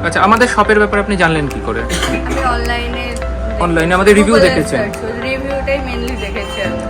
আচ্ছা, আমাদের শপের ব্যাপারে আপনি জানলেন কি করে? আমি অনলাইনে আমাদের রিভিউ দেখেছেন? রিভিউটাই মেইনলি দেখেছি আমি।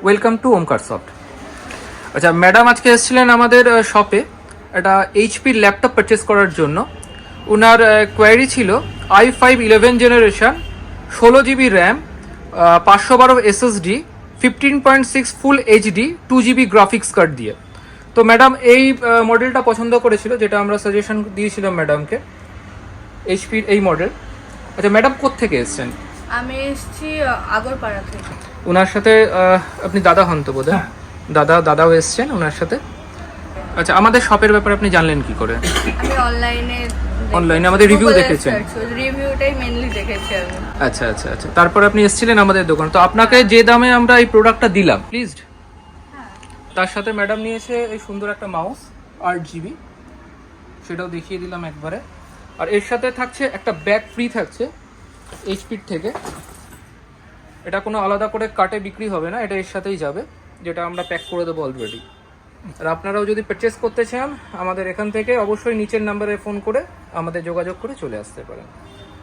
Welcome to Omkar soft. আচ্ছা, ম্যাডাম আজকে এসেছিলেন আমাদের শপে একটা এইচপির ল্যাপটপ পারচেস করার জন্য। ওনার কোয়ারি ছিল i5 11 generation, 16GB RAM, 512 SSD, 15.6 ফুল HD, 2GB গ্রাফিক্স কার্ড দিয়ে। তো ম্যাডাম এই মডেলটা পছন্দ করেছিল, যেটা আমরা সাজেশন দিয়েছিলাম ম্যাডামকে, এইচপির এই মডেল। আচ্ছা ম্যাডাম কোত্থেকে এসেছেন? আমি এসেছি আগরপাড়া থেকে। ওনার সাথে আপনি দাদা হন তো বোধহয়? দাদাও এসছেন ওনার সাথে। আচ্ছা, আমাদের শপের ব্যাপারে আপনি জানলেন কি করে? আমি অনলাইনে আমাদের রিভিউ দেখেছেন? রিভিউটাই মেইনলি দেখেছি আমি। আচ্ছা আচ্ছা আচ্ছা, তারপর আপনি এসেছিলেন আমাদের দোকান। তো আপনাকে যে দামে আমরা এই প্রোডাক্টটা দিলাম, প্লিজ তার সাথে ম্যাডাম নিয়ে এসে এই সুন্দর একটা মাউস 8GB, সেটাও দেখিয়ে দিলাম একবারে। আর এর সাথে থাকছে একটা ব্যাগ ফ্রি থাকছে এইচপির থেকে। এটা কোনো আলাদা করে কাটে বিক্রি হবে না, এটা এর সাথেই যাবে, যেটা আমরা প্যাক করে দেবো অলরেডি। আর আপনারাও যদি পারচেস করতে চান আমাদের এখান থেকে, অবশ্যই নিচের নাম্বারে ফোন করে আমাদের যোগাযোগ করে চলে আসতে পারেন।